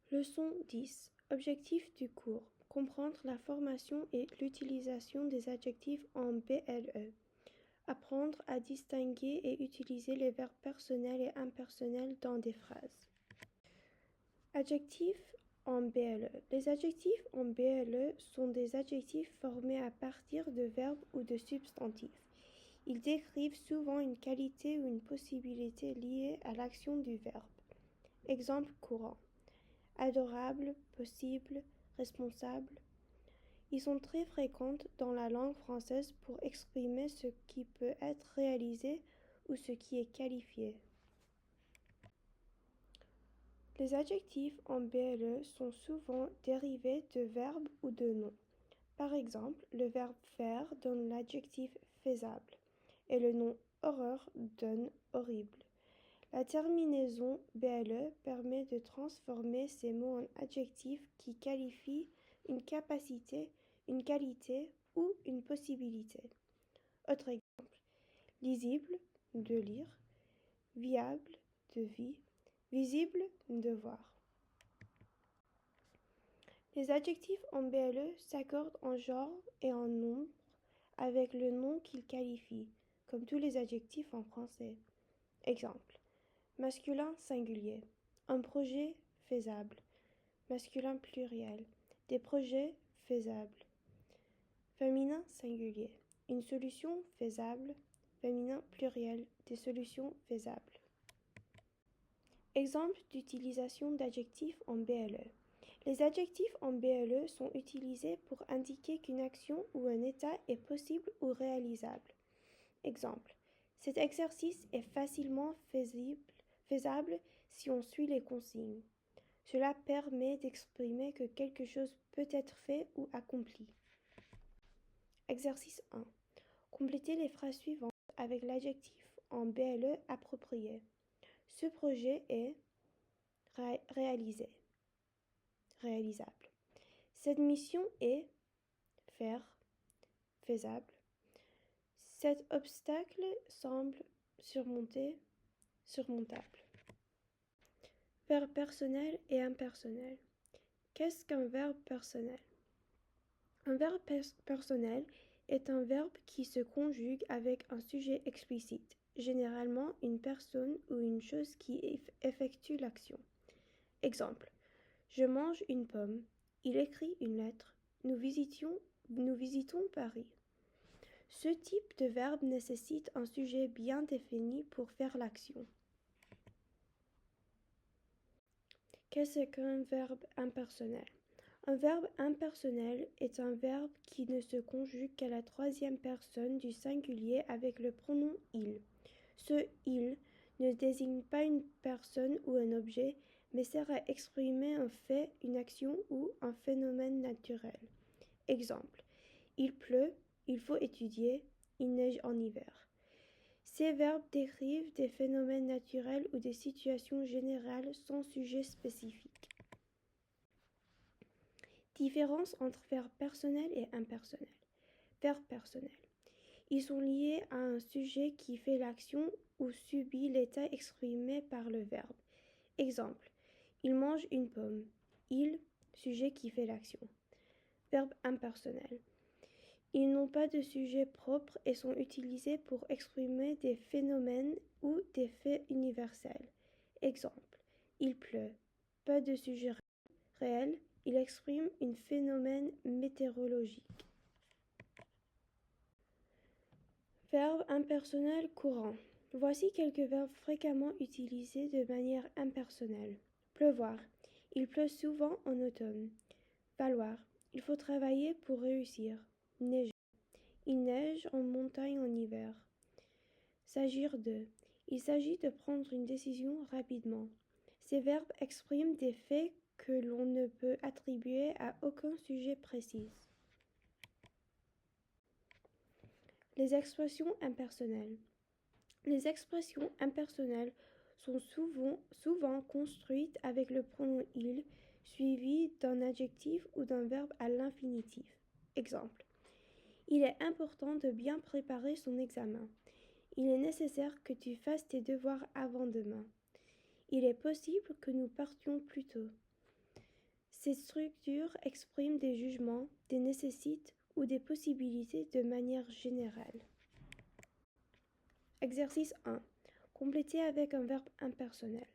Leçon 10. Objectif du cours. Comprendre la formation et l'utilisation des adjectifs en BLE. Apprendre à distinguer et utiliser les verbes personnels et impersonnels dans des phrases. Adjectifs en BLE. Les adjectifs en BLE sont des adjectifs formés à partir de verbes ou de substantifs. Ils décrivent souvent une qualité ou une possibilité liée à l'action du verbe. Exemple courant. Adorable, possible, responsable. Ils sont très fréquents dans la langue française pour exprimer ce qui peut être réalisé ou ce qui est qualifié. Les adjectifs en BLE sont souvent dérivés de verbes ou de noms. Par exemple, le verbe faire donne l'adjectif faisable et le nom horreur donne horrible. La terminaison BLE permet de transformer ces mots en adjectifs qui qualifient une capacité, une qualité ou une possibilité. Autre exemple, lisible, de lire, viable, de vie, visible, de voir. Les adjectifs en BLE s'accordent en genre et en nombre avec le nom qu'ils qualifient, comme tous les adjectifs en français. Exemple. Masculin singulier. Un projet faisable. Masculin pluriel. Des projets faisables. Féminin singulier. Une solution faisable. Féminin pluriel. Des solutions faisables. Exemple d'utilisation d'adjectifs en BLE. Les adjectifs en BLE sont utilisés pour indiquer qu'une action ou un état est possible ou réalisable. Exemple. Cet exercice est facilement faisable si on suit les consignes. Cela permet d'exprimer que quelque chose peut être fait ou accompli. Exercice 1. Complétez les phrases suivantes avec l'adjectif en BLE approprié. Ce projet est réalisable. Cette mission est faire, faisable. Cet obstacle semble surmontable. Verbe personnel et impersonnel. Qu'est-ce qu'un verbe personnel? Un verbe personnel est un verbe qui se conjugue avec un sujet explicite, généralement une personne ou une chose qui effectue l'action. Exemple. Je mange une pomme. Il écrit une lettre. Nous visitons Paris. Ce type de verbe nécessite un sujet bien défini pour faire l'action. Qu'est-ce qu'un verbe impersonnel? Un verbe impersonnel est un verbe qui ne se conjugue qu'à la troisième personne du singulier avec le pronom il. Ce il ne désigne pas une personne ou un objet, mais sert à exprimer un fait, une action ou un phénomène naturel. Exemple. Il pleut, il faut étudier, il neige en hiver. Ces verbes décrivent des phénomènes naturels ou des situations générales sans sujet spécifique. Différence entre verbe personnel et impersonnel. Verbe personnel. Ils sont liés à un sujet qui fait l'action ou subit l'état exprimé par le verbe. Exemple. Il mange une pomme. Il, sujet qui fait l'action. Verbe impersonnel. Ils n'ont pas de sujet propre et sont utilisés pour exprimer des phénomènes ou des faits universels. Exemple. Il pleut. Pas de sujet réel, il exprime un phénomène météorologique. Verbe impersonnel courant. Voici quelques verbes fréquemment utilisés de manière impersonnelle. Pleuvoir. Il pleut souvent en automne. Valoir. Il faut travailler pour réussir. Neiger. Il neige en montagne en hiver. S'agir de. Il s'agit de prendre une décision rapidement. Ces verbes expriment des faits que l'on ne peut attribuer à aucun sujet précis. Les expressions impersonnelles. Les expressions impersonnelles sont souvent construites avec le pronom il, suivi d'un adjectif ou d'un verbe à l'infinitif. Exemple. Il est important de bien préparer son examen. Il est nécessaire que tu fasses tes devoirs avant demain. Il est possible que nous partions plus tôt. Ces structures expriment des jugements, des nécessités ou des possibilités de manière générale. Exercice 1. Compléter avec un verbe impersonnel.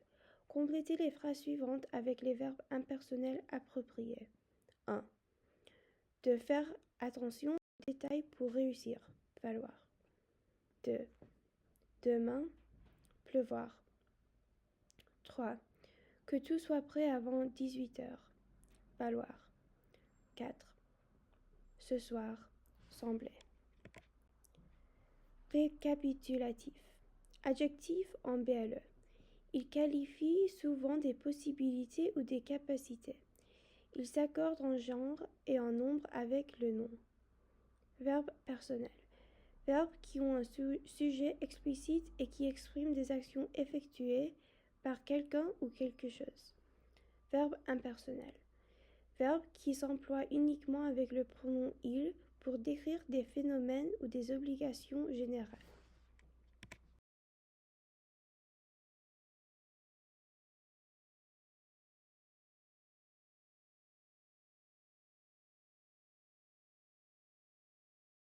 Complétez les phrases suivantes avec les verbes impersonnels appropriés. 1. De faire attention aux détails pour réussir. Valoir. 2. Demain, pleuvoir. 3. Que tout soit prêt avant 18 heures. Valoir. 4. Ce soir, sembler. Récapitulatif. Adjectif en BLE. Il qualifie souvent des possibilités ou des capacités. Il s'accorde en genre et en nombre avec le nom. Verbe personnel. Verbes qui ont un sujet explicite et qui expriment des actions effectuées par quelqu'un ou quelque chose. Verbe impersonnel. Verbe qui s'emploie uniquement avec le pronom il pour décrire des phénomènes ou des obligations générales.